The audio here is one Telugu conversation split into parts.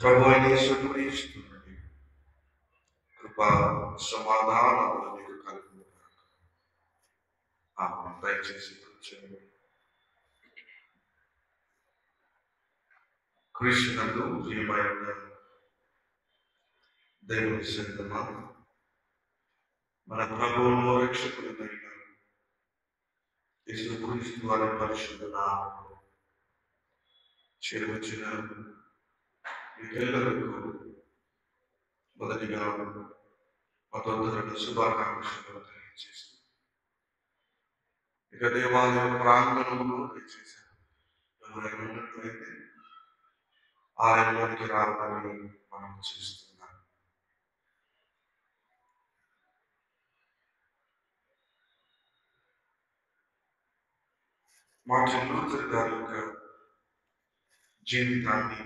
ప్రభు అయిన యేసుక్రీస్తునండి కృపా సమాధానములు మీకు కలుగును. దయచేసి కూర్చోండి. క్రీస్తునందు ప్రియమైన దేవుని సిద్ధమా, మన ప్రభువును రక్షకుడైన యేసుక్రీస్తు వారి పరిశుద్ధ నామములో చేరువచ్చిన మీకెల్లరికూ మొదటిగా మతోదరుడు శుభాకాంక్షలు తెలియజేస్తూ ఇక దేవాలయ ప్రాంగణంలో దయచేశారు ఎవరైనా ఉన్నట్లయితే ఆయనలోనికి రావాలని మనం చేస్తున్నాం. మార్టిన్ లూథర్ గారి యొక్క జీవితాన్ని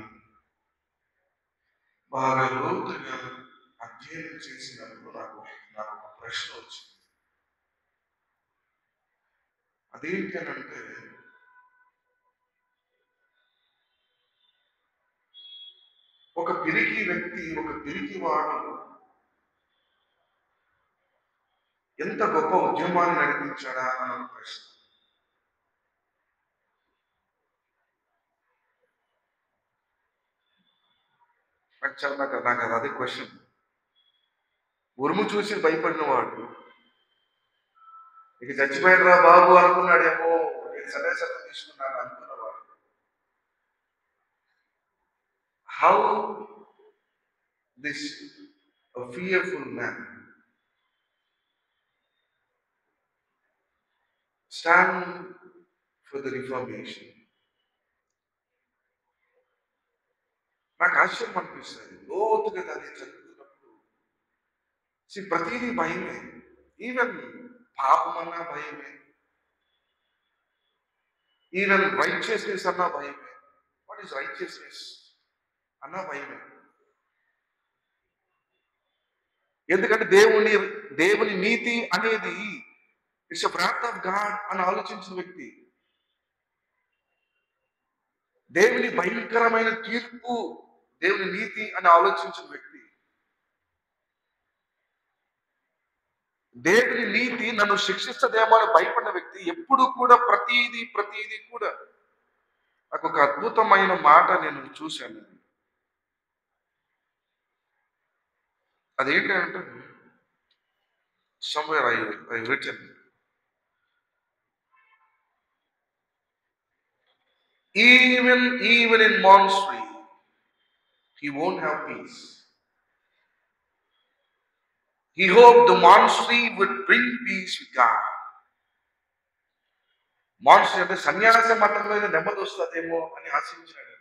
బాగా లోతుగా అధ్యయనం చేసినప్పుడు నాకు ఒక ప్రశ్న వచ్చింది. అదేంటి అని అంటే, ఒక పిరికి వ్యక్తి, ఒక పిరికి వాడు ఎంత గొప్ప ఉద్యమాన్ని నడిపించాడా అన్న ప్రశ్న. నాకు అదే క్వశ్చన్. ఉరుము చూసి భయపడిన వాడు ఇక చచ్చిపోయినరా బాబు అనుకున్నాడేమో, నేను సన్యాసం తీసుకున్నాను అనుకున్నవాడు how this fearful man stand for the reformation. నాకు ఆశ్చర్యం అనిపిస్తుంది లోతుగా దాన్ని చదువుతున్నప్పుడు. ప్రతిదీ భయమే, ఈవెన్ పాపం అన్నా భయమే, ఈవెన్ రైచియస్నెస్ అన్నా భయమే. వాట్ ఈస్ రైచియస్నెస్ అన్నా భయమే. ఎందుకంటే దేవుని నీతి అనేది it's a wrath of God అని ఆలోచించిన వ్యక్తి, దేవుని భయంకరమైన తీర్పు దేవుని నీతి అని ఆలోచించిన వ్యక్తి, దేవుని నీతి నన్ను శిక్షిస్తదేమో అని భయపడిన వ్యక్తి ఎప్పుడు కూడా ప్రతిదీ కూడా. నాకు ఒక అద్భుతమైన మాట నేను చూశాను. అదేంటంటే, somewhere I written, even in monastery he won't have peace. He hoped the monastery would bring peace with God. మాన్స్టరీ అంటే సన్యాస మతంలో నెమ్మది వస్తుందేమో అని ఆశించాడు.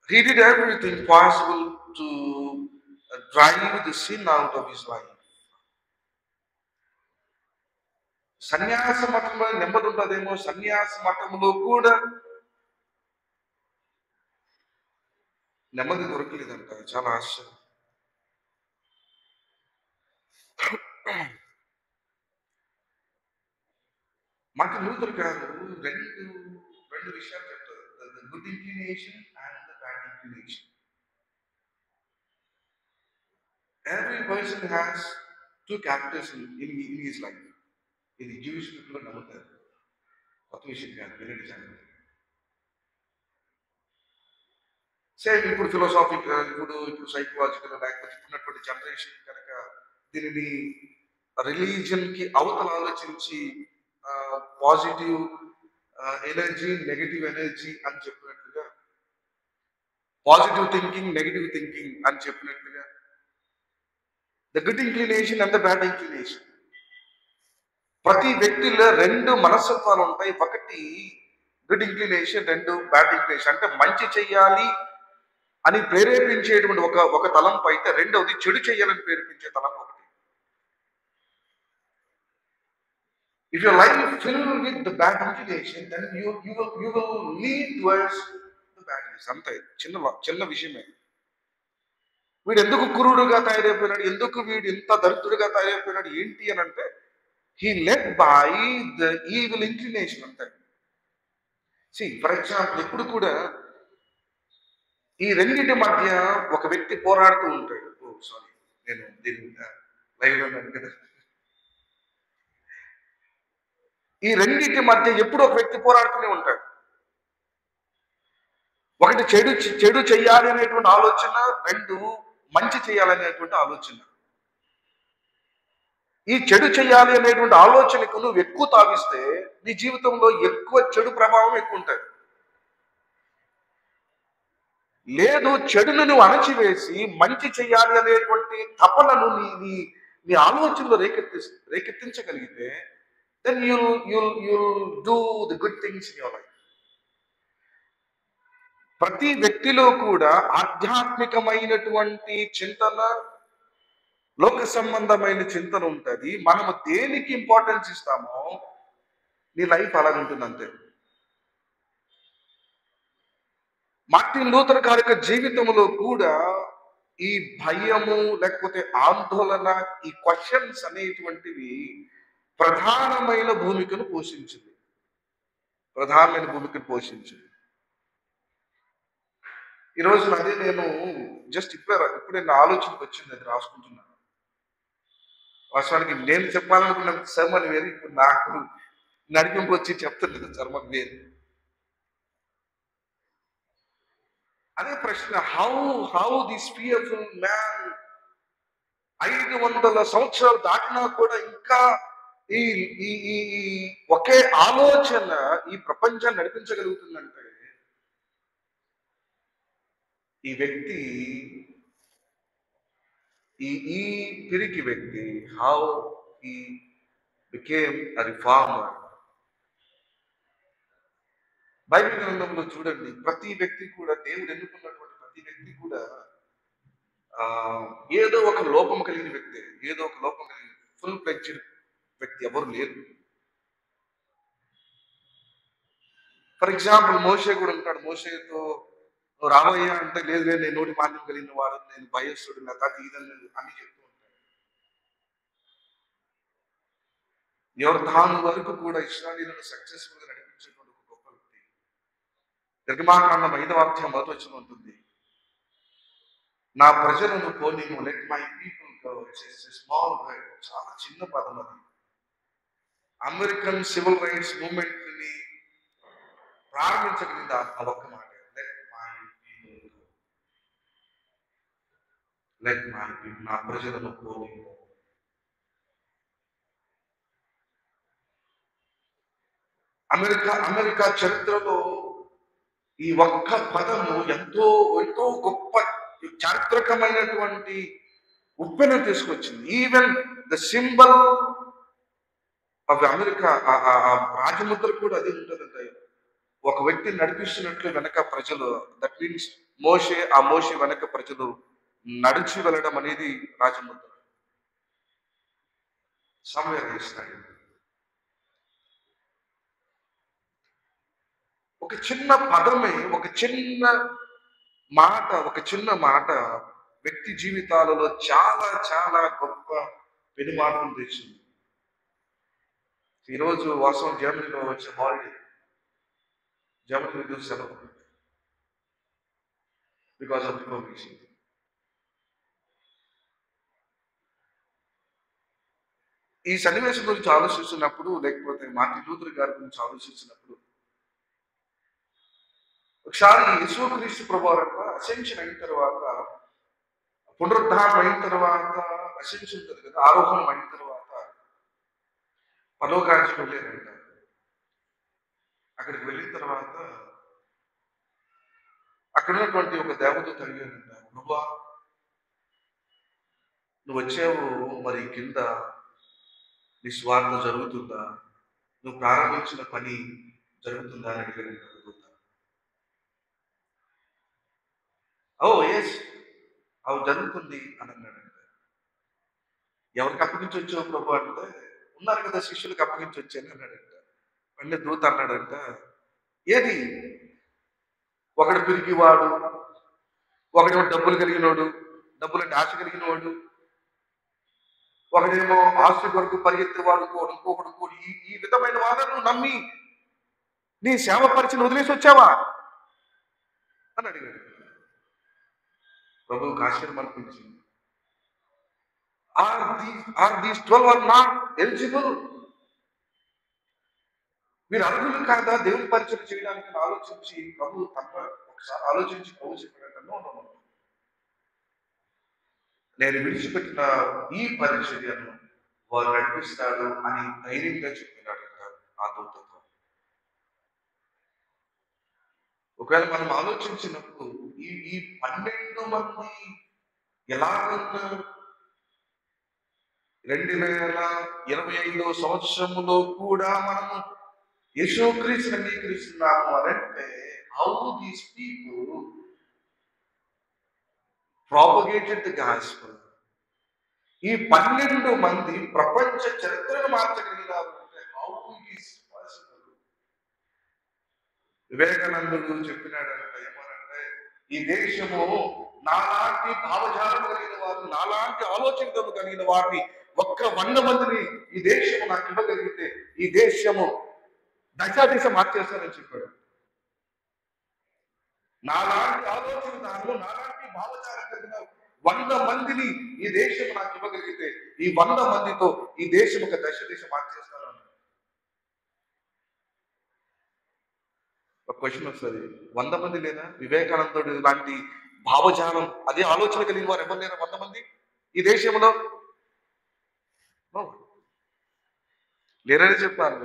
He did everything possible to drive the sin out of his life. సన్యాస మతంలో నెమ్మది ఉంటుందేమో, సన్యాస మతంలో కూడా నెమ్మది దొరకలేదంట. చాలా ఆశ్చర్యం. మార్టిన్ లూథర్ గారు రెండు విషయాలు చెప్తారు, the good inclination and the bad inclination. Every person has two characters in his life. ఇది జూయిష్ పీపుల్ నమ్ముతారు, కొత్త విషయం కాదు, వినండి జాగ్రత్త. సేమ్ ఇప్పుడు ఫిలాసాఫికల్, ఇప్పుడు సైకలాజికల్, లేకపోతే ఇప్పుడున్నటువంటి జనరేషన్ కనుక దీనిని రిలీజియన్ కి అవతల ఆలోచించి పాజిటివ్ ఎనర్జీ, నెగటివ్ ఎనర్జీ అని చెప్పినట్లుగా, పాజిటివ్ థింకింగ్, నెగటివ్ థింకింగ్ అని చెప్పినట్లుగా, the good inclination and the bad inclination. ప్రతి వ్యక్తిలో రెండు మనస్తత్వాలు ఉంటాయి. ఒకటి గుడ్ ఇంక్లినేషన్, రెండు బ్యాడ్ ఇంక్లినేషన్. అంటే మంచి చెయ్యాలి అని ప్రేరేపించేటువంటి ఒక తలంపు అయితే, రెండవది చెడు చేయాలని ప్రేరేపించే తలంపు ఒకటి. If your life is filled with the bad inclination, then you will lean towards the badness. అంతే, చిన్న విషయమే. వీడు ఎందుకు కురుడుగా తయారైపోయినాడు, ఎందుకు వీడు ఇంత దరిద్రుడిగా తయారైపోయినాడు ఏంటి అని అంటే, he led by the evil inclination అంతే. ఫర్ ఎగ్జాంపుల్ ఇప్పుడు కూడా ఈ రెండింటి మధ్య ఒక వ్యక్తి పోరాడుతూ ఉంటాడు. ఓ సారీ, నేను దీని లైవ్‌లో ఉన్నాను కదా! ఈ రెండింటి మధ్య ఎప్పుడో ఒక వ్యక్తి పోరాడుతూనే ఉంటాడు. ఒకటి చెడు చెయ్యాలి అనేటువంటి ఆలోచన, 2 మంచి చేయాలనేటువంటి ఆలోచన. ఈ చెడు చేయాలి అనేటువంటి ఆలోచనకు నువ్వు ఎక్కువ తావిస్తే నీ జీవితంలో ఎక్కువ చెడు ప్రభావం ఎక్కువ ఉంటది. లేదు, చెడును నువ్వు అణచివేసి మంచి చేయాలి అనేటువంటి తపనను నీ నీ నీ ఆలోచనలో రేకెత్తించగలిగితే then you'll do the good things in your life. ప్రతి వ్యక్తిలో కూడా ఆధ్యాత్మికమైనటువంటి చింతన, లోక సంబంధమైన చింతన ఉంటది. మనము దేనికి ఇంపార్టెన్స్ ఇస్తామో నీ లైఫ్ అలాగుంటుంది అంతే. మార్టిన్ లూథర్ గారి యొక్క జీవితంలో కూడా ఈ భయము లేకపోతే ఆందోళన, ఈ క్వశ్చన్స్ అనేటువంటివి ప్రధానమైన భూమికను పోషించింది. ప్రధానమైన భూమికను పోషించింది. ఈ రోజున అదే నేను జస్ట్ ఇప్పుడే నా ఆలోచనకు వచ్చింది, అది రాసుకుంటున్నాను. వాస్తవానికి నేను చెప్పాలనుకున్న సర్మన్ వేరు, ఇప్పుడు నాకు నడిపింపు వచ్చి చెప్తున్నది సర్మన్ వేరు. అదే ప్రశ్న, హౌ దిస్ ఫియర్ఫుల్ మ్యాన్ 500 సంవత్సరాలు దాటినా కూడా ఇంకా ఈ ఈ ఈ ఈ ఒకే ఆలోచన ఈ ప్రపంచాన్ని నడిపించగలుగుతుందంటే ఈ వ్యక్తి, ఈ పిరికి వ్యక్తి, how he became a reformer. Bible గ్రంథంలో చూడండి, ప్రతి వ్యక్తి కూడా, దేవుడు ఎన్నుకున్నటువంటి ప్రతి వ్యక్తి కూడా ఏదో ఒక లోపం కలిగిన వ్యక్తి, ఏదో ఒక లోపం కలిగిన ఫుల్ ఫ్లెడ్జ్డ్ వ్యక్తి ఎవరు లేరు. ఫర్ ఎగ్జాంపుల్ మోషే కూడా ఉంటాడు. మోషేతో నువ్వు రామయ్య అంటే, లేదు లేదు నేను నోటి మాన్యం కలిగిన వాడు, నేను భయస్తుడు, నా తాత ఇదని అన్ని చెప్తూ ఉంటాడు. ఎవరు తాను వరకు కూడా ఇశ్రాయేలును సక్సెస్ఫుల్ గా నడిపించేటువంటి ఒక గొప్ప వ్యక్తి. నిర్గమాకాండం 5వ అధ్యాయం 1వ వచనం ఉంటుంది, నా ప్రజలను పోనీము, let my people go. Small word, చాలా చిన్న పదం అది. అమెరికన్ సివిల్ రైట్స్ మూవ్మెంట్ ని ప్రారంభించగలిగింది ఆ ఒక్క మాట, let my people go, let my people, నా ప్రజలను పోనీము. అమెరికా చరిత్రలో ఈ ఒక్క పదము ఎంతో ఎంతో గొప్ప చారిత్రకమైనటువంటి ఉప్పెన తీసుకొచ్చింది. Even the symbol of America, రాజముద్ర కూడా అది ఉంటుందంట. ఒక వ్యక్తిని నడిపిస్తున్నట్లు వెనక ప్రజలు, దట్ మీన్స్ ఆ మోషే వెనక ప్రజలు నడిచి వెళ్ళడం అనేది రాజముద్ర. సమ్వేర్ ఇస్తాడు. ఒక చిన్న పదమే, ఒక చిన్న మాట వ్యక్తి జీవితాలలో చాలా చాలా గొప్ప పెనుమాటను తెచ్చింది. ఈరోజు వాస్తవం జర్మనీలో వచ్చే హాలిడే, జర్మనీలో సెలవు బికాస్ ఆఫ్ రిపబ్లిక్. ఈ సన్నివేశం గురించి ఆలోచిస్తున్నప్పుడు, లేకపోతే మార్టిన్ లూథర్ గారి గురించి ఆలోచించినప్పుడు, ఒకసారి యేసుక్రీస్తు ప్రభువారంట అసెన్షన్ అయిన తర్వాత, పునరుద్ధానం అయిన తర్వాత, అసెన్షన్ ఉంటుంది కదా, ఆరోహణం అయిన తర్వాత పరలోకానికి వెళ్ళారంట. అక్కడికి వెళ్ళిన తర్వాత అక్కడ ఉన్నటువంటి ఒక దేవదూత అడిగారంట, ప్రభువా నువ్వు వచ్చావు, మరి కింద నీ స్వార్థ జరుగుతుందా, నువ్వు ప్రారంభించిన పని జరుగుతుందా అని అడిగారు దూత. ఓ ఎస్, అవి జరుగుతుంది అని అన్నాడంట. ఎవరికి అప్పగించి వచ్చావు ప్రభు అంటే, ఉన్నారు కదా శిష్యులకు అప్పగించి వచ్చాను అన్నాడంట. వెంటనే దూత అన్నాడంట, ఏది, ఒకడు పిరికివాడు, ఒకడేమో డబ్బులు కలిగినోడు, డబ్బులంటే ఆశ కలిగినవాడు, ఒకడేమో ఆస్తి కొరకు పరిగెత్తేవాడు, ఇంకొకడు ఈ విధమైన వాళ్ళను నమ్మి నీ సేవ పరిచయం వదిలేసి వచ్చావా అని అడిగాడు. ప్రభువుకి ఆశ్చర్యం అనిపించింది. Are these 12 are not eligible? మీరు అర్హులు కాదా దేవుని పరిచయం చేయడానికి అని ఆలోచించి ప్రభు ఒకసారి ఆలోచించి ప్రభు చెప్పినట్టు, నో నో నో, నేను విడిచిపెట్టిన ఈ పరిచర్యను వారు నడిపిస్తాడు అని ధైర్యంగా చెప్పినాడు ఆ దూతతో. ఒకవేళ మనం ఆలోచించినప్పుడు ఈ ఈ 12 మంది ఎలాగన్నా 2025 సంవత్సరములో కూడా మనము యేసుక్రీస్తుని అంగీకరిస్తున్నాము అని అంటే, how these people propagated the gospel. ఈ 12 మంది ప్రపంచ చరిత్రను మార్చగలిగినారు అంటే హౌ ఇట్ ఈస్ పాసిబుల్? వివేకానందుడు చెప్పినాడంట, ఏమనంటే, ఈ దేశము నాలాంటి భావజాలం కలిగిన వారు, నాలాంటి ఆలోచనలు కలిగిన వారిని ఒక్క 100 మందిని ఈ దేశము నాకు ఇవ్వగలిగితే ఈ దేశము దశ మార్చేస్తానని చెప్పాడు. నాలాంటి ఆలోచనదారులు, నాలాంటి భావజాలం కలిగిన 100 మందిని ఈ దేశం నాకు ఇవ్వగలిగితే ఈ 100 మందితో ఈ దేశం ఒక దశ మార్చేస్తాను. ఒక క్వశ్చన్ వస్తుంది, 100 మంది లేదా వివేకానందుడు లాంటి భావజాలం, అదే ఆలోచన కలిగిన వారు ఎవరు లేరా 100 మంది ఈ దేశంలో? లేరని చెప్పారు.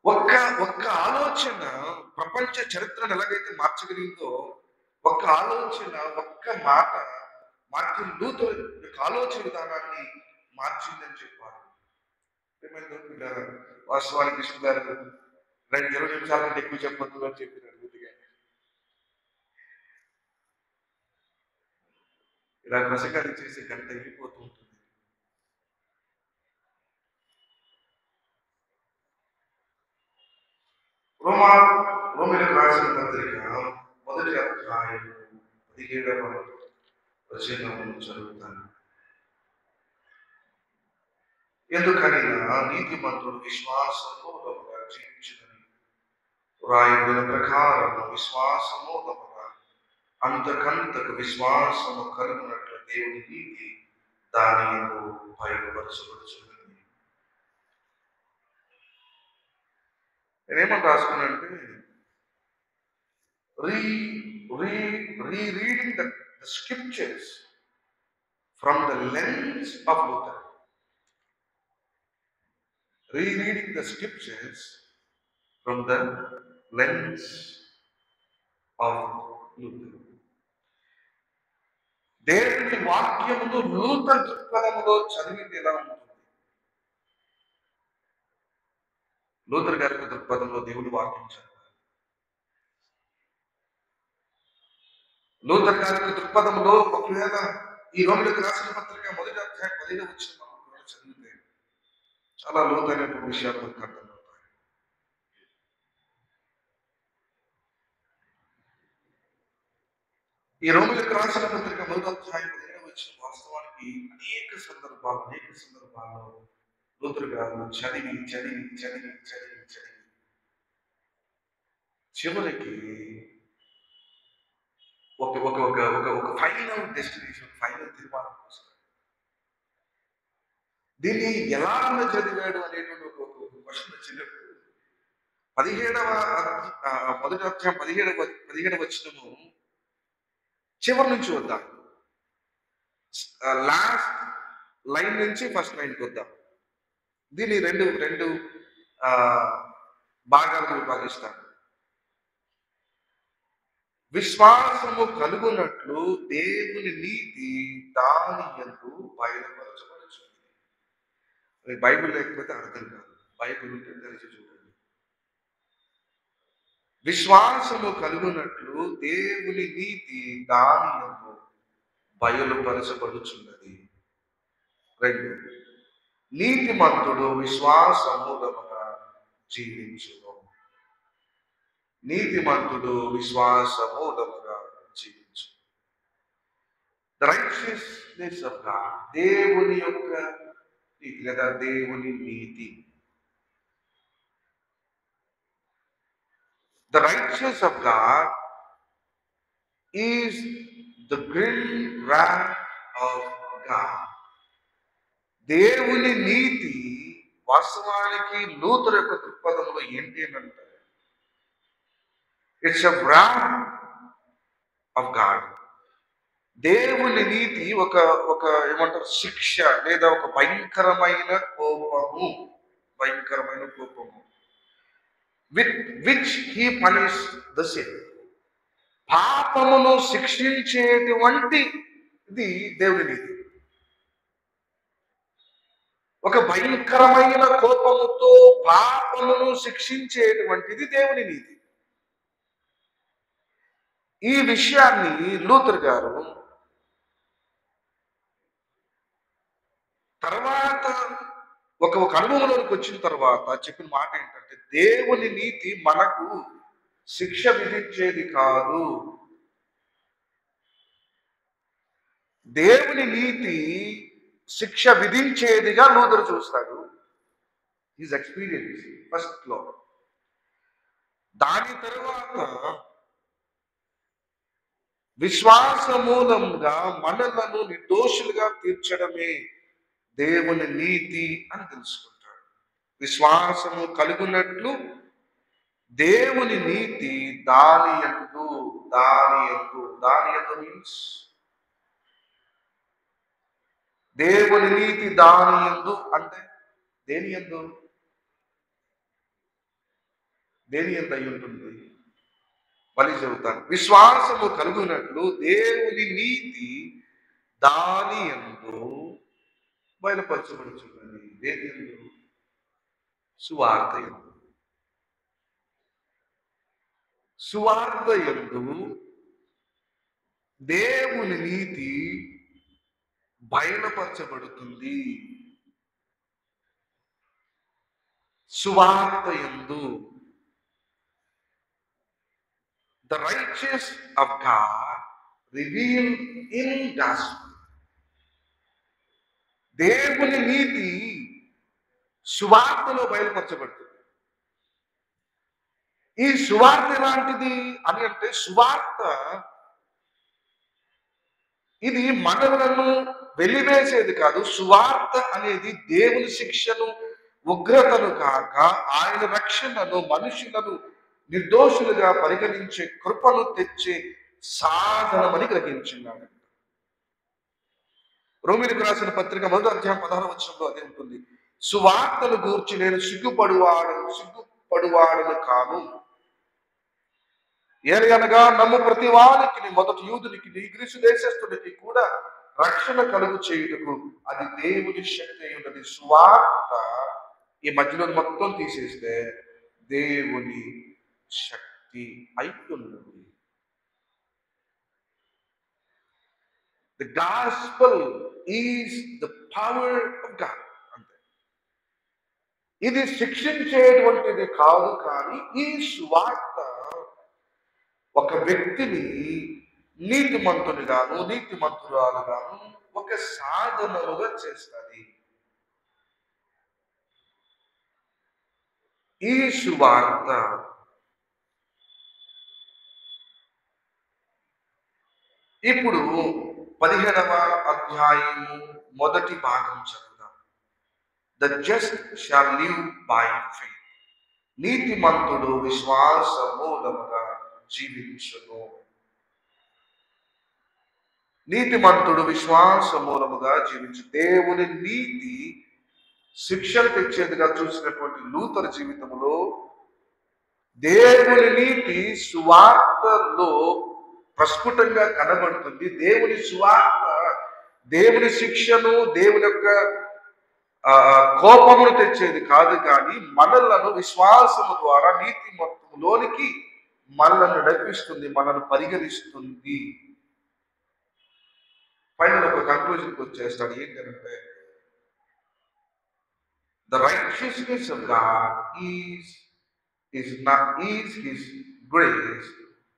ఒక్క ఆలోచన ప్రపంచ చరిత్రను ఎలాగైతే మార్చగలిగిందో, ఒక్క ఆలోచన, ఒక్క మాట మార్టిన్ లూథర్ యొక్క ఆలోచన విధానాన్ని మార్చిందని చెప్పారు. వాస్తవానికి కృష్ణ గారు 20 నిమిషాల కంటే ఎక్కువ చెప్పొద్దు అని చెప్పినాడు. ఇలా ప్రసంగాలు చేసే గంట వెళ్ళిపోతూ ఉంటుంది. రోమిలకు రాసిన పత్రిక 1వ అధ్యాయం 17వ వచనమును చదువుతాను. ఎందుకనగా నీతిమంతుడు విశ్వాసమూలముగా జీవించునని రాయబడిన ప్రకారము విశ్వాసమూలముగా అంతకంతకు విశ్వాసము కలుగునట్లు దేవుని నీతి దాని యందు బయలుపరచబడుచున్నది. నేనేమని రాసుకున్నానంటే, rereading the scriptures from the lens of Luther. Rereading the scriptures from the lens of Luther. దేవుని వాక్యమును లూథర్ దృక్పథములో చదివితే ఎలా ఉంటుంది? లూథర్ గారి దృక్పథంలో దేవుని వాక్యం చదవాలి. లూథర్ గారి దృక్పథంలో ఒకవేళ ఈ రోమిలకు రాసిన పత్రిక 1వ అధ్యాయం 15వ వచనం మనం చదివితే చాలా లోతైనటువంటి విషయాలు మనకు అర్థమవుతాయి. ఈ రోమిలకు రాసిన పత్రిక 1వ అధ్యాయం 15వ వచనం వాస్తవానికి అనేక సందర్భాల్లో లూథర్ గారు చదివి చివరికి ఒక ఫైనల్ డెస్టినేషన్, ఫైనల్ తీర్మానం వస్తుంది. దీన్ని ఎలా చదివాడు అనేటువంటి ఒక క్వశ్చన్ వచ్చినప్పుడు 1వ అధ్యాయం 17వ వచనము చివరి నుంచి వద్దాం. లాస్ట్ లైన్ నుంచి ఫస్ట్ లైన్కి వద్దాం. దీన్ని రెండు భాగాలను విభాగిస్తాను. విశ్వాసము కలుగునట్లు దేవుని నీతి దాని యందు బయలుపరచబడుచున్నది. బైబిల్ లేకపోతే అర్థం కాదు, బైబిల్ ఉంటే తెలిసి చూడండి. విశ్వాసము కలుగునట్లు దేవుని నీతి దాని యందు బయలుపరచబడుచున్నది. 2, నీతిమంతుడు విశ్వాసమూలముగా జీవించును. నీతిమంతుడు విశ్వాసమూలముగా జీవించు. ద రైచియస్నెస్ ఆఫ్ గాడ్, దేవుని యొక్క నీతి లేదా దేవుని నీతి. The righteous of God is the green wrath of God. దేవుని నీతి వాస్తవానికి లూథర్ యొక్క దృక్పథంలో ఏంటి అని అంటే, it's a wrath of God. దేవుని నీతి ఒక ఒక ఏమంటారు, శిక్ష లేదా ఒక భయంకరమైన కోపము, భయంకరమైన కోపము, with which he punish the sin. పాపమును శిక్షించేటువంటి ఇది దేవుని నీతి. ఒక భయంకరమైన కోపముతో పాపమును శిక్షించేటువంటిది దేవుని నీతి. ఈ విషయాన్ని లూథర్ గారు తర్వాత ఒక అనుభవంలోకి వచ్చిన తర్వాత చెప్పిన మాట ఏంటంటే, దేవుని నీతి మనకు శిక్ష విధించేది కాదు. దేవుని నీతి శిక్ష విధించేదిగా లూథర్ చూస్తాడు. హిజ్ ఎక్స్పీరియన్స్ ఫస్ట్ లో. దాని తర్వాత విశ్వాస మూలంగా మనలను నిర్దోషులుగా తీర్చడమే దేవుని నీతి అని తెలుసుకుంటాడు. విశ్వాసము కలుగునట్లు దేవుని నీతి దాని యందు మీన్స్ దేవుని నీతి దాని యందు అంటే దేని యందు అయి ఉంటుంది? మళ్ళీ చెబుతాను. విశ్వాసము కలుగునట్లు దేవుని నీతి దాని యందు బయలుపరచబడుచున్నది. దేని యందు? సువార్త యందు. సువార్త యందు దేవుని నీతి బయలుపరచబడుతుంది. సువార్త యందు the righteous of God revealed in gospel. దేవుని నీతి సువార్తలో బయలుపరచబడుతుంది. ఈ సువార్త ఎలాంటిది అని అంటే, సువార్త ఇది మనలను వెలివేసేది కాదు. సువార్త అనేది దేవుని శిక్షను, ఉగ్రతను కాక ఆయన రక్షణను, మనుషులను నిర్దోషులుగా పరిగణించే కృపను తెచ్చే సాధనమని గ్రహించున్నాడు. రోమీయులకు రాసిన పత్రిక 1వ అధ్యాయం 16వ వచనంలో అదే ఉంటుంది. సువార్తను గూర్చి నేను సిగ్గుపడువాడను కాను. ఏలయనగా నమ్ము ప్రతి వానికి, మొదటి యూదునికి, గ్రీసు దేశస్థునికి కూడా రక్షణ కలుగు చేయుటకు అది దేవుని శక్తి అయి ఉన్నది. సువార్త ఈ మధ్యలో మొత్తం తీసేస్తే దేవుని శక్తి అయి ఉన్నది. The gospel is the power of God. అంతే. ఇది శిక్షించేటువంటిది కాదు, కానీ ఈ సువార్త ఒక వ్యక్తిని నీతిమంతునిగాను, నీతిమంతురాలుగాను ఒక సాధనముగా చేస్తుంది. ఈ సువార్త ఇప్పుడు 15వ అధ్యాయము మొదటి భాగం చదువుదాం. The just shawl live by faith. నీతిమంతుడు విశ్వాస మూలముగా జీవించును. నీతిమంతుడు విశ్వాస మూలముగా జీవించు. దేవుని నీతి శిక్షలు తెచ్చేదిగా చూసినటువంటి లూథర్ జీవితంలో దేవుని నీతి సువార్తలో ప్రస్ఫుటంగా కనబడుతుంది. దేవుని సువార్త దేవుని శిక్షను, దేవుని యొక్క కోపమును తెచ్చేది కాదు, కానీ మనలను విశ్వాసము ద్వారా నీతిమంతులోనికి మనల్ని నడిపిస్తుంది, మనల్ని పరిగణిస్తుంది. ఫైనల్ ఒక కంక్లూజన్కి వచ్చేస్తాడు. ఏంటంటే, the righteousness of God is his grace,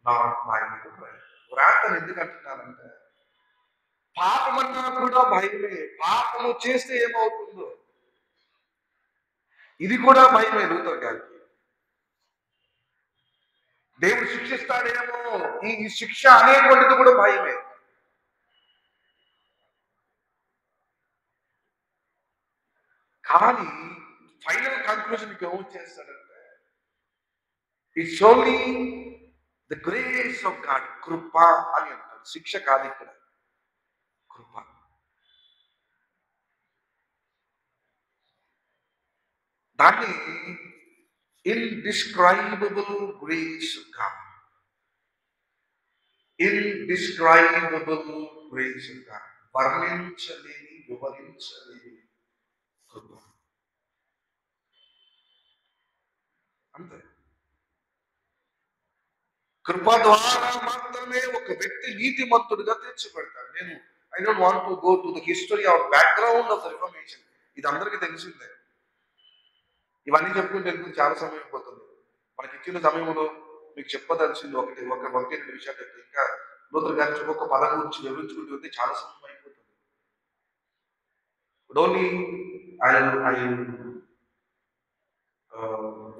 not by the grace. వ్రాతను ఎందుకు అంటున్నానంటే, పాపమన్నా కూడా భయమే. పాపము చేస్తే ఏమవుతుందో, ఇది కూడా భయమే లూథర్ గారికి. దేవుడు శిక్షిస్తాడేమో, ఈ శిక్ష అనేటువంటిది కూడా భయమే. కానీ ఫైనల్ కన్క్లూజన్కి ఏమో చేస్తాడంటే, it's only the grace of God, కృప అని అంటారు. శిక్ష కాదు ఇక్కడ, కృప. దాన్ని indescribable grace of God. Indescribable grace of God. వర్ణించలేని, వివరించలేని కృప. అంతే. కృప ద్వారా మాత్రమే ఒక వ్యక్తి నీతిమంతుడిగా తీర్చబడతాడు. I don't want to go to the history of background of the reformation. ఇది అందరికీ తెలిసిందే. ఇవన్నీ చెప్పుకుంటే చాలా సమయం అయిపోతుంది. మనకి ఇచ్చిన సమయంలో మీకు చెప్పదలిసింది ఒకటి రెండు విషయాలు చెప్తే, ఇంకా లూథర్ గారి ఒక్కొక్క పదం గురించి వివరించుకుంటూ వెళ్తే చాలా సమయం అయిపోతుంది. Only I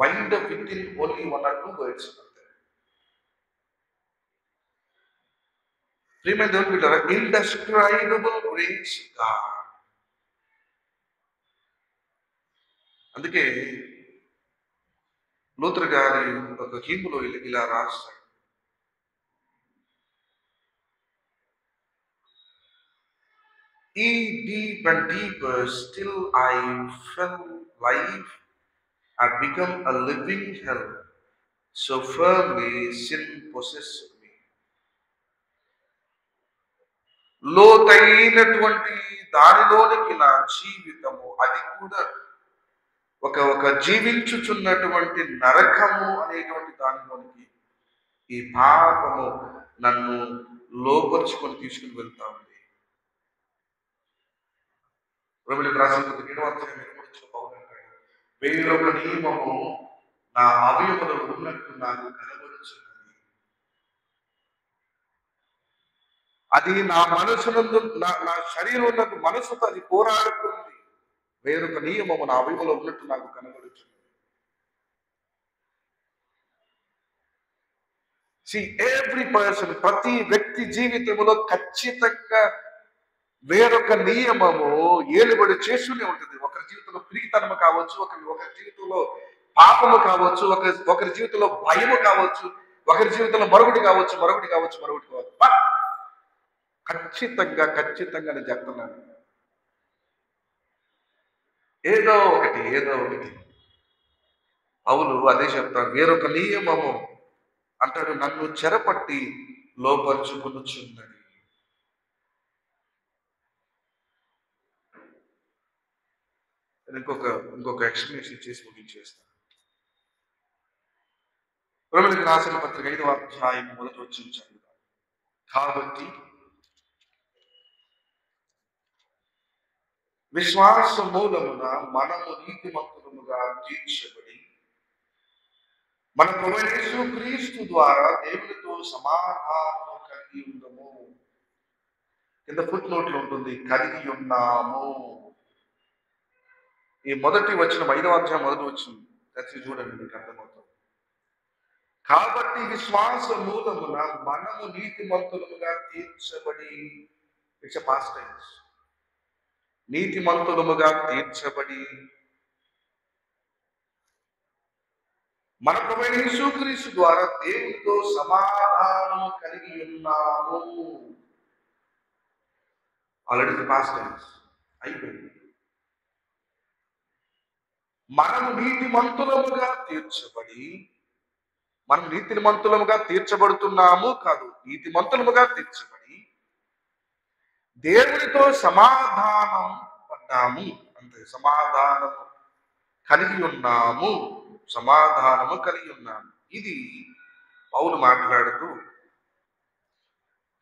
wind up with in only 1 or 2 words. ప్రియమైన దేవుని బిడ్డలారా, indescribable grace God. అందుకే లూథర్ గారి ఒక కీములో ఇలా రాస్తాడు. Deep and deeper still I felt life had become a living hell, so firmly sin possessed me. లోతైనటువంటి దానిలోనికి నా జీవితము, అది కూడా ఒక జీవించుచున్నటువంటి నరకము అనేటువంటి దానిలోనికి ఈ పాపము నన్ను లోపరుచుకొని తీసుకుని వెళ్తా ఉంది. రోమీయులకు రాసిన పత్రిక 7వ అధ్యాయం 23వ వచనం పౌలు అంటాడు, వేరొక నియమము నా అవయవములో ఉన్నట్టు నాకు కనబడుచున్నది. అది నా మనసునందు, నా శరీరంలో మనసుతో అది పోరాడుతుంది. వేరొక నియమము నా అవయవములో ఉన్నట్టు నాకు కనబడుచున్నది. ఎవ్రీ పర్సన్, ప్రతి వ్యక్తి జీవితంలో ఖచ్చితంగా వేరొక నియమము ఏలుబడి చేస్తూనే ఉంటుంది. ఒకరి జీవితంలో పిరిగితనము కావచ్చు, ఒకరి జీవితంలో పాపము కావచ్చు, ఒకరి జీవితంలో భయము కావచ్చు, ఒకరి జీవితంలో మరొకటి కావచ్చు. ఖచ్చితంగా నేను చెప్తున్నాను, ఏదో ఒకటి పౌలు అదే చెప్తాడు. వేరొక నియమము అంటాడు, నన్ను చెరపట్టి లోపరుచుకొనుచున్నది. ఇంకొక ఎక్స్ప్లెనేషన్ చేసి ముగించేస్తాను. రోమీయులకు రాసిన పత్రిక 5వ అధ్యాయం 1వ వచనం చదువుతాం. కాబట్టి విశ్వాస మూలమున మనము నీతిమంతులముగా తీర్చబడి మన ప్రభువైన యేసుక్రీస్తు ద్వారా దేవునితో సమాధానము కలిగి ఉందము. కింద ఫుట్ నోట్లో ఉంటుంది, కలిగి ఉన్నాము. ఈ మొదటి వచనం 5వ అధ్యాయం 1వ వచనం తెచ్చి చూడండి, మీకు అర్థమవుతుంది. కాబట్టి విశ్వాస మూలమున మనము నీతిమంతులముగా తీర్చబడి, ఇట్స్ పాస్ట్ టెన్స్, నీతిమంతులముగా తీర్చబడి మన ప్రభువైన యేసుక్రీస్తు ద్వారా దేవునితో సమాధానము కలిగి ఉన్నాము. ఆల్రెడీ పాస్ట్ టెన్స్ అయిపోయింది. మనము నీతిమంతులముగా తీర్చబడుతున్నాము కాదు, నీతిమంతులముగా తీర్చబడి దేవునితో సమాధానం పడ్డాము. అంతే, సమాధానము కలిగి ఉన్నాము. ఇది పౌలు మాట్లాడుతూ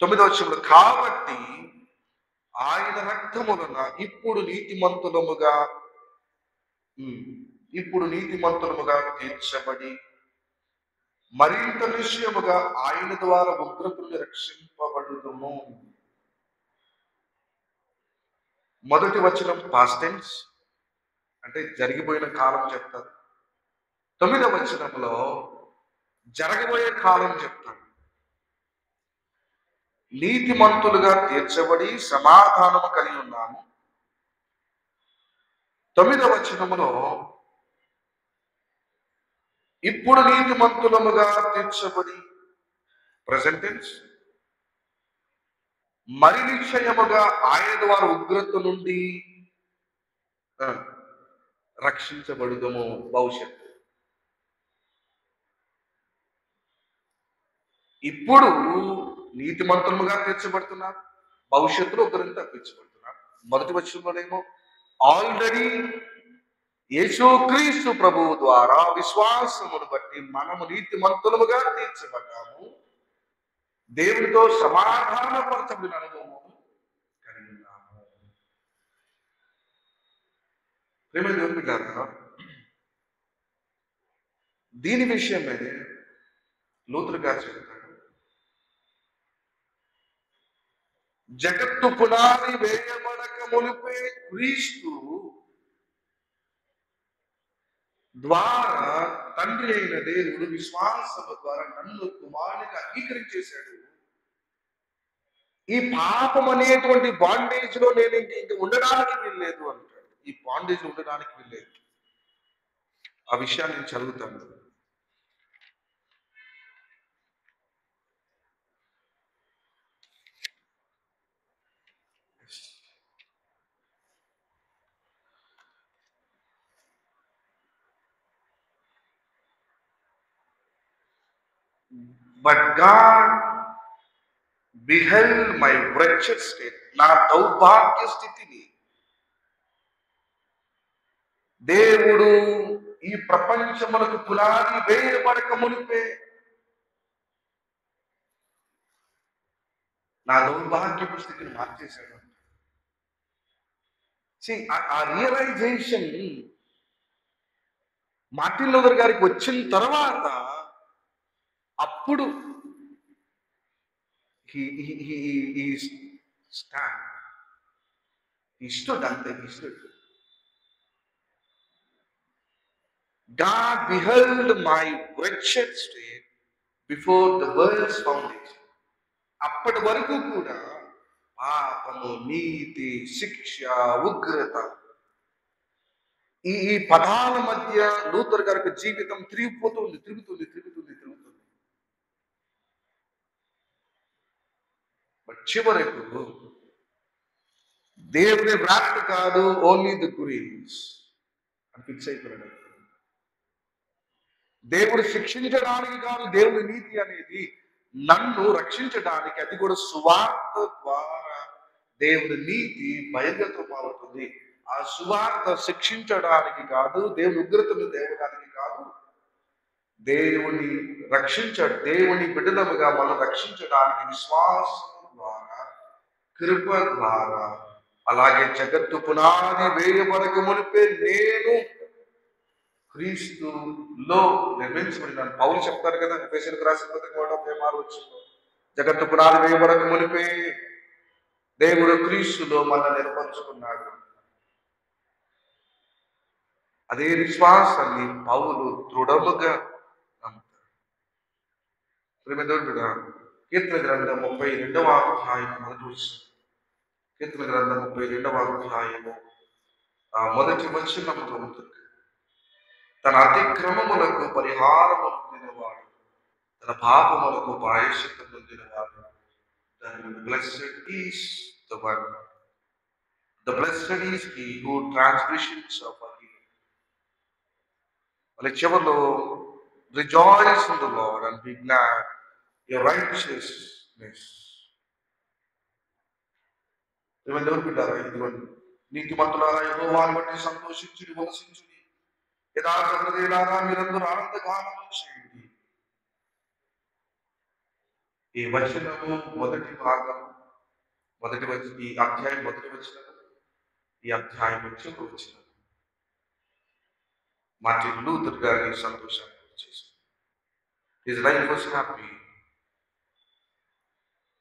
9వ వచనంలో, కాబట్టి ఆయన రక్తములన ఇప్పుడు నీతిమంతులముగా తీర్చబడి మరింత నిశ్చయముగా ఆయన ద్వారా ఉగ్రతను రక్షింపబడుదుము. మొదటి వచనం పాస్ట్ టెన్స్ అంటే జరిగిపోయిన కాలం చెప్తారు. 9వ వచనంలో జరగబోయే కాలం చెప్తాడు. నీతిమంతులుగా తీర్చబడి సమాధానము కలిగి ఉన్నాము. 9వ వచనములో ఇప్పుడు నీతిమంతులముగా తీర్చబడి ప్రెజెంట్ టెన్స్, మరి నిశ్చయముగా ఆయన ద్వారా ఉగ్రత నుండి రక్షించబడుదము భవిష్యత్తు. ఇప్పుడు నీతిమంతులుగా తీర్చబడుతున్నారు, భవిష్యత్తులో ఉగ్రత తప్పించబడుతున్నారు. మొదటి వచనంలోనేమో ఆల్రెడీ యేసుక్రీస్తు ప్రభువు ద్వారా విశ్వాసమును బట్టి మనము నీతిమంతులముగా తీర్చబడ్డాము, దేవునితో సమాధానపరచబడిన అనుభవము కలిగి ఉన్నాము. ప్రేమ దేవుని బిడ్డలారా, దీని విషయమే లూథర్ గారు చెప్తాడు. జగత్తు పునాది వేయబడక మునిపే క్రీస్తు ద్వారా తండ్రి అయిన దేవుడు విశ్వాసము ద్వారా నన్ను కుమారునిగా అంగీకరించేశాడు. ఈ పాపం అనేటువంటి బాండేజ్ లో నేను ఇంక ఉండడానికి వీల్లేదు అంటాడు. ఈ బాండేజ్ ఉండడానికి వీల్లేదు. ఆ విషయాన్ని నేను చదువుతాను. But God beheld my wretched state, నా దౌర్భాగ్య స్థితిని. దేవుడు ఈ ప్రపంచములకు పునాది వేయబడక మునిపే నా దౌర్భాగ్యపు స్థితిని మార్చేశాడు. ఆ రియలైజేషన్ మార్టిన్ లూథర్ గారికి వచ్చిన తర్వాత అప్పుడు God beheld my wretched state before the world's foundation. అప్పటి వరకు కూడా పాపము, నీతి, శిక్ష, ఉగ్రత, ఈ పదాల మధ్య లూథర్ గారికి జీవితం తిరుగుతుంది. చివరకు దేవుని వ్రాత్ కాదు, ఓన్లీ ది గ్రేస్ అని ఫిక్స్ అయిపోయాడు. దేవుడు శిక్షించడానికి కాదు, దేవుని నీతి అనేది నన్ను రక్షించడానికి, అది కూడా సువార్త ద్వారా దేవుని నీతి బహిర్గతం అవుతుంది. ఆ సువార్త శిక్షించడానికి కాదు, దేవుని ఉగ్రతను తేవడానికి కాదు, దేవుని బిడ్డలముగా మనం రక్షించడానికి విశ్వాసం ద్వారా, కృప ద్వారా. అలాగే జగత్తు పునాది వేయబడక మునిపే నేను క్రీస్తులో నిర్మించబడినాను. పౌలు చెప్తారు కదా, ఎఫెసీయులకు రాసిన పత్రిక 1:6 వచనంలో, జగత్తు పునాది వేయబడక మునిపే దేవుడు క్రీస్తులో మనల్ని ఏర్పరచుకున్నాడు. అదే విశ్వాసాన్ని పౌలు దృఢముగా నమ్ముతాడు. కీర్తన గ్రంథం 32వ అధ్యాయం మొదటి వచనం. కీర్తన గ్రంథం 32వ అధ్యాయము మొదటి వచనంలో ఉంటుంది, తన అతిక్రమములకు పరిహారము పొందినవాడు, తన పాపములకు ప్రాయశ్చిత్తం పొందినవాడు. Blessed is the one, the blessed is he who transgressions are forgiven. మళ్ళీ చివరిలో rejoice in the Lord and be glad, your righteousness. ఎవరు బిడ్డారా, ఇదిగోండి, నీతిమంతులారా యెహోవాను బట్టి సంతోషించుడి, ఉల్లసించుడి, యథార్థ హృదయులారా మీరందరూ ఆనందగానము చేయండి. ఈ వచనము మొదటి భాగం, ఈ అధ్యాయం మొదటి వచనం, ఈ అధ్యాయం చివరి వచనం మార్టిన్ లూథర్ గారిని సంతోషాన్ని వచ్చేసింది. His life was happy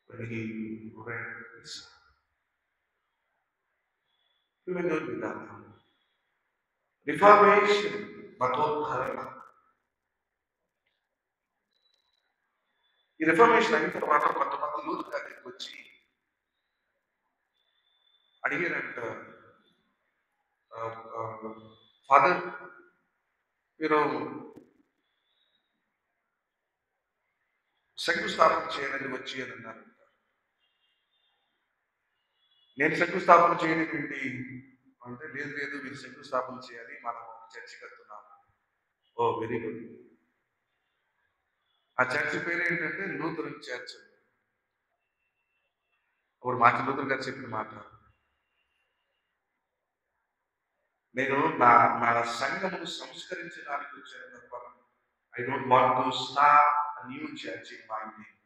when he read this. Reformation, మతోద్ధరణ. ఈ రిఫర్మేషన్ అయిన తర్వాత కొంతమంది లూథర్ గారి దగ్గరికి వచ్చి అడిగారంట, ఫాదర్ మీరు శంకుస్థాపన చేయడానికి వచ్చి అని అన్నారు. నేను శంకుస్థాపన చేయడం ఏంటి అంటే, లేదు లేదు మీరు శంకుస్థాపన చేయాలి, మనం చర్చి కడుతున్నాము. ఓ వెరీ గుడ్. ఆ చర్చ్ పేరు ఏంటంటే లూథరన్ చర్చ్. అప్పుడు మార్టిన్ లూథర్ గారు చెప్పిన మాట, నేను నా నా సంఘమును సంస్కరించడానికి వచ్చాను తప్ప I don't want to start a new church in my name.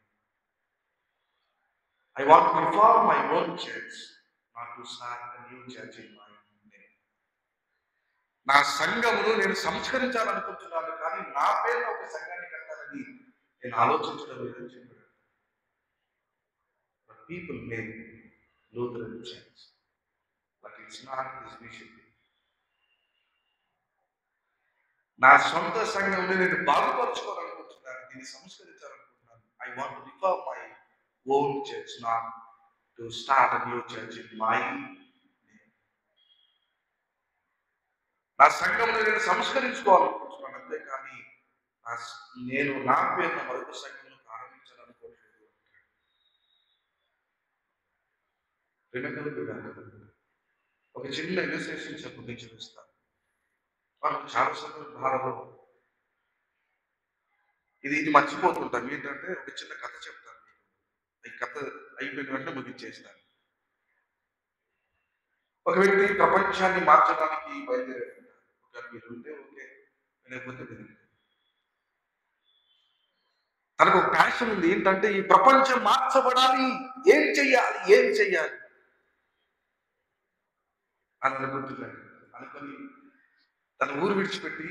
I want to reform my own church, not to start a new church in my name. నా సంఘమును నేను సంస్కరించాలనుకుంటున్నాను, కానీ నా పేరు ఒక సంఘాన్ని కట్టాలని నేను ఆలోచించడం లేదని చెప్పాడు. But people name Lutheran church, but it's not his mission. నా సొంత సంఘంలో నేను బాగుపరచుకోవాలనుకుంటున్నాను, దీన్ని సంస్కరించాలనుకుంటున్నాను. I want to reform my own church, not to start a new church in my name. నా సంఘంలో నేను సంస్కరించుకోవాలనుకుంటున్నాను, అంతేకాని నేను నా పేరున మరొక సంఘంలో ప్రారంభించాలనుకోవట్లేదు. ఒక చిన్న ఇన్వెస్టిగేషన్ చెప్పి చూపిస్తాను. మనం చాలా సందర్భాలలో ఇది మర్చిపోతుంటాం. ఏంటంటే ఒక చిన్న కథ చెప్తాను. ఈ కథ అయిపోయిన వెంటనే ముగించేస్తాను. ఒక వ్యక్తి ప్రపంచాన్ని మార్చడానికి బయలుదేరాడు. మీరు ఉంటే ఓకే, లేకపోతే తనకు ఒక ప్యాషన్ ఉంది. ఏంటంటే ఈ ప్రపంచం మార్చబడాలి, ఏం చెయ్యాలి అని అనుకుంటున్నాడు. అనుకొని తన ఊరు విడిచిపెట్టి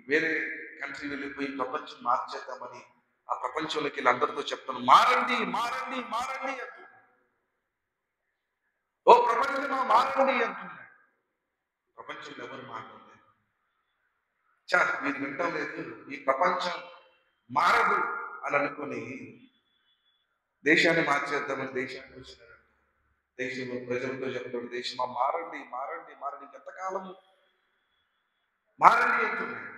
వేరే కంట్రీ వెళ్ళిపోయి ప్రపంచం మార్చేద్దామని ఆ ప్రపంచంలోకి వెళ్ళి అందరితో చెప్తాను, మారండి మారండి మారండి అంటున్నాడు. ఓ ప్రపంచం మారండి అంటున్నాడు. ప్రపంచంలో ఎవరు మారలేదు. మీరు వింటం లేదు, ఈ ప్రపంచం మారదు అని అనుకుని దేశాన్ని మార్చేద్దామని దేశానికి వచ్చినాడు. దేశంలో ప్రజలతో చెప్తాడు, దేశమా మారండి మారండి మారండి, ఎంతకాలము మారండి అంటున్నాడు.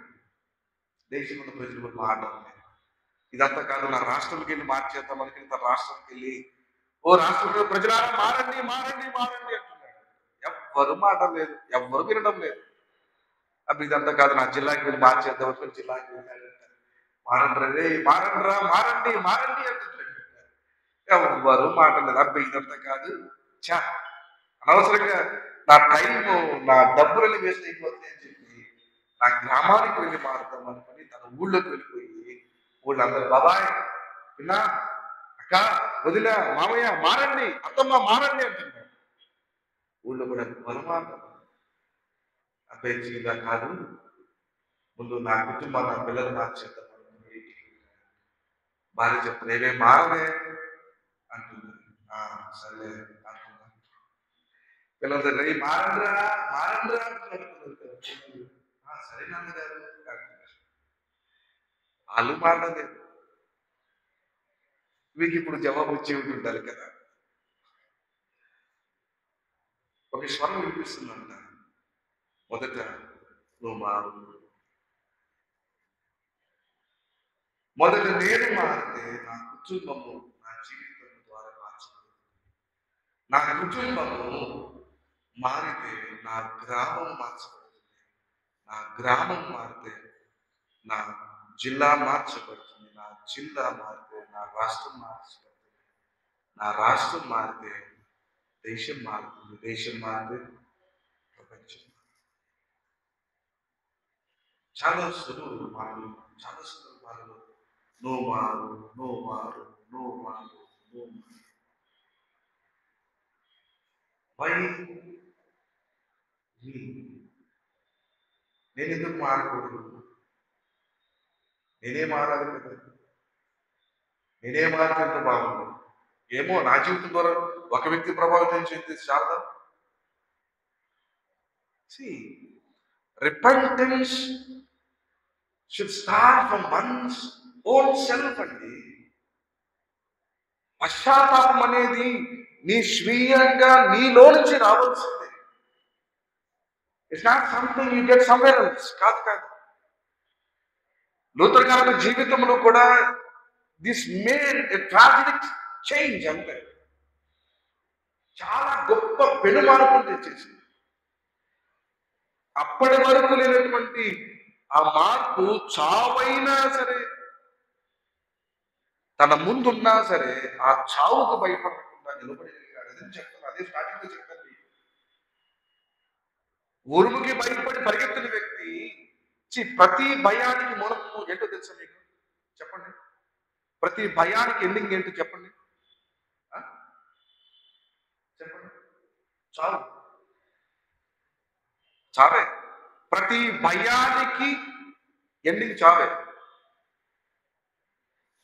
దేశంలో ప్రజలు మారడం లేదు. ఇదంతా కాదు, నా రాష్ట్రంకి వెళ్ళి మార్చేద్దాం అనుకుని తన రాష్ట్రంకి వెళ్ళి, ఓ రాష్ట్రంలో ప్రజలారా మారండి మారండి మారండి అంటున్నాడు. ఎవ్వరు మారడం లేదు, ఎవ్వరు వినడం లేదు. అప్పుడు ఇదంతా కాదు, నా జిల్లాకి వెళ్ళి మార్చేద్దాం అనుకుని జిల్లాకి వెళ్ళాడు. మారండి మారండిరా మారండి మారండి అంటున్నాడు. ఎవ్వరు మారలేదు. అబ్బాయి ఇదంతా కాదు, అనవసరంగా నా టైము నా డబ్బులని వేస్ట్ అయిపోతుంది అని చెప్పి నా గ్రామానికి వెళ్ళి మారుతాం అనుకుని తన ఊళ్ళోకి వెళ్ళిపోయి ఊళ్ళందరూ, బాబాయ్ విన్నా, అక్క వదిన మామయ్య మారండి, అత్తమ్మ మారండి అంటున్నాడు. ఊళ్ళో కూడా వరమాట. అబ్బాయి ఇలా కాదు, ముందు నా కుటుంబం నా పిల్లలు మార్చేద్దాం అనుకుని భార్య చెప్తాను, ఏమే మారలే అంటుంది. సరే అంటున్నా. పిల్లలు మారండ్రా మారండ్రా అంటున్నారు. సరే నాన్నగారు వాళ్ళు మారలేదు. మీకు ఇప్పుడు జవాబు వచ్చి ఉంటుంటారు కదా. ఒక స్వరం వినిపిస్తుందంట, మొదట నువ్వు మారు, మొదట నేను మారితే నా కుటుంబము నా జీవితం ద్వారా మార్చబడుతుంది. నా కుటుంబము మారితే నా గ్రామం మార్చబడుతుంది. నా గ్రామం మారితే నా జిల్లా మార్చబడుతుంది. నా జిల్లా మారితే నా రాష్ట్రం మార్చబడుతుంది. నా రాష్ట్రం మారితే దేశం మారుతుంది. దేశం మారితే ప్రపంచం. చాలా సులువు మారు, చాలా సందర్భాలలో నువ్వు మారు నువ్వు మారు నువ్వు మారు నువ్వు మారు. వై నేను ఎందుకు మారకూడదు? నేనే మారాలి కదా. నేనే మారితే బాగుంది. ఏమో నా జీవితం ద్వారా ఒక వ్యక్తి ప్రభావితం చెందితే చాలా. Repentance should start from once own self అండి. పశ్చాత్తాపం అనేది నీ స్వీయంగా నీలో నుంచి రావాల్సిందే. It's not something you get somewhere else. కాదు కాదు. లూథర్ గారి జీవితంలో కూడా దిస్ మేడ్ ఎ ట్రాజిడిక్ చేంజ్ అంటే చాలా గొప్ప పెనుమార్పులు తెచ్చేసింది. అప్పటి వరకు లేనటువంటి ఆ మార్పు చావైనా సరే, తన ముందున్నా సరే ఆ చావుకు భయపడకుండా నిలబడగలిగాడు. అదే చెప్తాను, అదే స్టార్టింగ్ లో చెప్పాను. ఉరుముకి భయపడి పరిగెత్తిన వ్యక్తి ప్రతి భయానికి మూలము ఏంటో తెలుసా మీకు? చెప్పండి. ప్రతి భయానికి ఎండింగ్ ఏంటో చెప్పండి. చెప్పండి. చావు. చావే. ప్రతి భయానికి ఎండింగ్ చావే.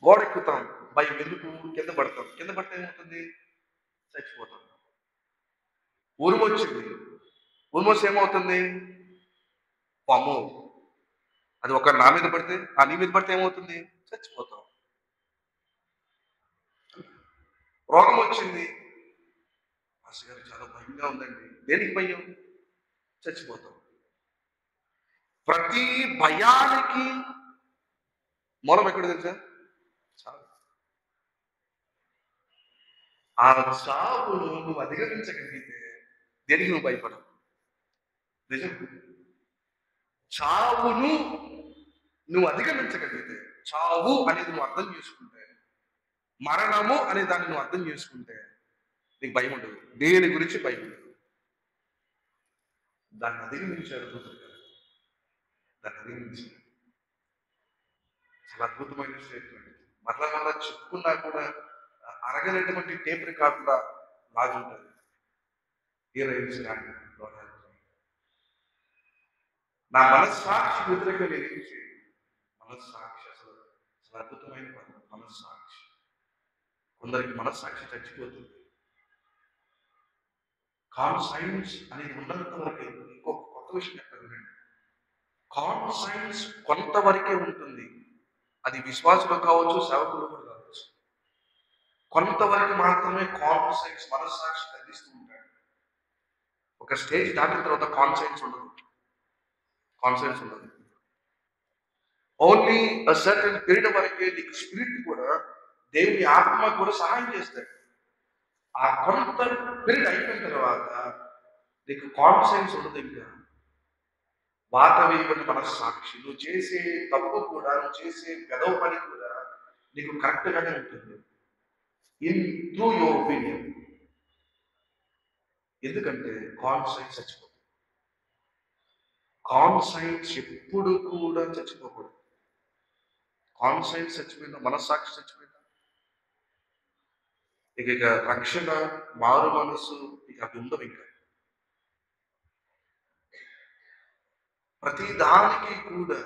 గోడ ఎక్కుతాం, భయం ఎందుకు? కింద పడతాం, కింద పడితే ఏమవుతుంది? చచ్చిపోతాం. ఉరుము వచ్చింది, ఉరుమొస్తే ఏమవుతుంది? పాము. అది ఒక నా మీద పడితే, ఆ నీ మీద పడితే ఏమవుతుంది? చచ్చిపోతాం. రోగం వచ్చింది, మాస్టర్ గారు చాలా భయంగా ఉందండి. దేనికి భయం? చచ్చిపోతాం. ప్రతి భయానికి మూలం ఎక్కడ తెలుసా? చావు. ఆ చావును నువ్వు అధిగమించగలిగితే దేనికి నువ్వు భయపడవు. నిజం. చావును నువ్వు అధిగమించగలిగితే, చావు అనేది నువ్వు అర్థం చేసుకుంటే, మరణము అనే దాన్ని నువ్వు అర్థం చేసుకుంటే నీకు భయం ఉండదు. దేని గురించి భయం ఉండదు. దాన్ని అధిగమించాడు లూథర్ గారు. దాన్ని అధిగమించాడు. చాలా అద్భుతమైన స్టేట్మెంట్. మరలా చెప్పుకున్నా కూడా అరగలేటువంటి టేప్ రికార్డులా లాగుంటుంది. నా మనస్సాక్షి వ్యతిరేకంగా నేనేం చేయను. మనస్సాక్షి అసలు అద్భుతమైన పదం. మనస్సాక్షి. కొందరికి మనస్సాక్షి చచ్చిపోతుంది. కాన్సైన్స్ అనేది ఉన్నంత వరకే. ఇంకొక కొత్త విషయం చెప్పండి. కాన్సైన్స్ కొంతవరకే ఉంటుంది. అది విశ్వాసులు కావచ్చు, సేవకులు కూడా కావచ్చు. కొంతవరకు మాత్రమే కాన్సైన్స్, మనస్సాక్షి తగ్గిస్తూ ఉంటాడు. ఒక స్టేజ్ దాటిన తర్వాత కాన్సైన్స్ ఉండదు. కాన్సైన్స్ ఉండదు. ఓన్లీ అ సర్టెన్ పీరియడ్ వరకే నీకు స్పిరిట్ కూడా, దేవుని ఆత్మ కూడా సహాయం చేస్తాడు. ఆ కొంత పీరియడ్ అయిపోయిన తర్వాత నీకు కాన్సైన్స్ ఉండదు. ఇంకా వాతవేయని మనస్సాక్షి. నువ్వు చేసే తప్పు కూడా, నువ్వు చేసే గదవ పని కూడా నీకు కరెక్ట్ గానే ఉంటుంది. In through your opinion. ఎందుకంటే కాన్సైన్స్ చచ్చిపోతుంది. కాన్సైన్స్ ఎప్పుడు కూడా చచ్చిపోకూడదు. కాన్సైన్స్ చచ్చిపోయిందా, మనస్సాక్షి చచ్చిపోయిందా, ఇక రక్షణ, మారు మనసు ఇక అవి ఉండవు. ఇంకా ప్రతి దానికి కూడా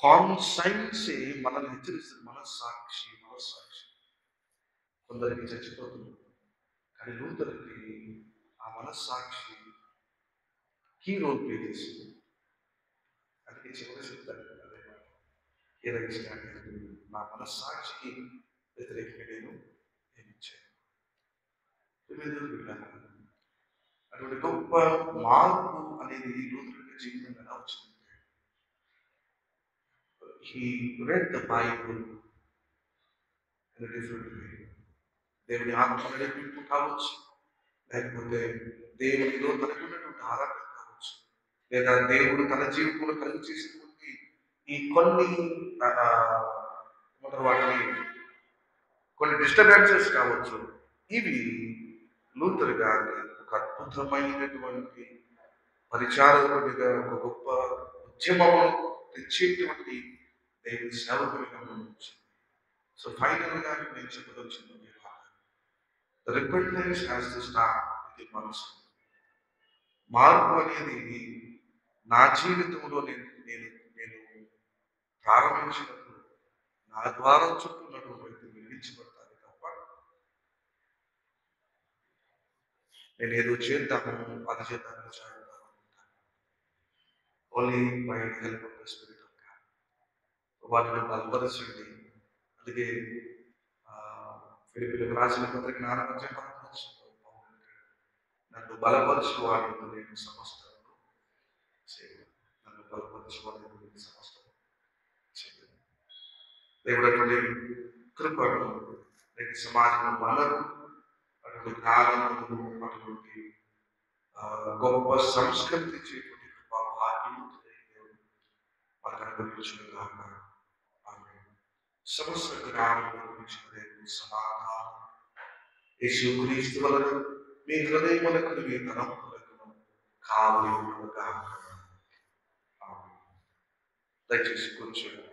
కాన్సైన్సే మనల్ని హెచ్చరిస్తుంది. మనస్సాక్షి. కొందరికి చచ్చిపోతుంది, కానీ లూథర్కి ఆ మనస్సాక్షి కీ రోల్ ప్లే చేసింది. అందుకే చివరి చెప్తాను, నా మనస్సాక్షికి వ్యతిరేకంగా నేను ఏమిచ్చాను. అటువంటి గొప్ప మార్పు అనేది లూథర్ జీవితం ఎలా వచ్చిందంటే, he read the Bible in a different way. దేవుని ఆత్మ నడిపింపు కావచ్చు, లేకపోతే దేవునిలో తనకున్నటువంటి ఆరాధన కావచ్చు, లేదా దేవుడు తన జీవితంలో కలుగు చేసినటువంటి ఈ కొన్ని డిస్టర్బెన్సెస్ కావచ్చు. ఇవి లూథర్ గారి ఒక అద్భుతమైనటువంటి పరిచారకుడిగా, ఒక గొప్ప ఉద్యమము తెచ్చేటువంటి దేవుని సేవకుడిగా ఉండవచ్చు. సో ఫైనల్ గా నేను చెప్పదలుచుకున్న the repentance has to start with మనసు. మార్పు అనేది నా జీవితంలో నేను ప్రారంభించినప్పుడు నా ద్వారా చుట్టూ ఉన్నటువంటి వెలిగించబడతాను తప్ప నేను ఏదో చేద్దాము, అది చేద్దామని only by the help of the spirit of God. వాటిని బలపరచండి. అందుకే ఫిలిప్పీయులకు రాసిన పత్రిక 4వ అధ్యాయం 11వ వచనంలో పౌలు అంటాడు, నన్ను బలపరచువాడు నేను సమస్తమును చేయగలను. నన్ను బలపరచువాడు నేను సమస్తము చేయగలను. దేవుడు అటువంటి కృపను నేటి సమాజంలో మనకు అటువంటి జ్ఞానమును అటువంటి గొప్ప సంస్కృతి ఇచ్చేటువంటి కృప భాగ్యము దేవుడు మనకు అనుగ్రహించుగాక. ఆమేన్. సమస్త జ్ఞానము గురించిన దేవుని సమాధానం యేసుక్రీస్తు వలన మీ హృదయములకు మీ తలంపులకు కావలిగాక. ఆమేన్. దయచేసి కూర్చోండి.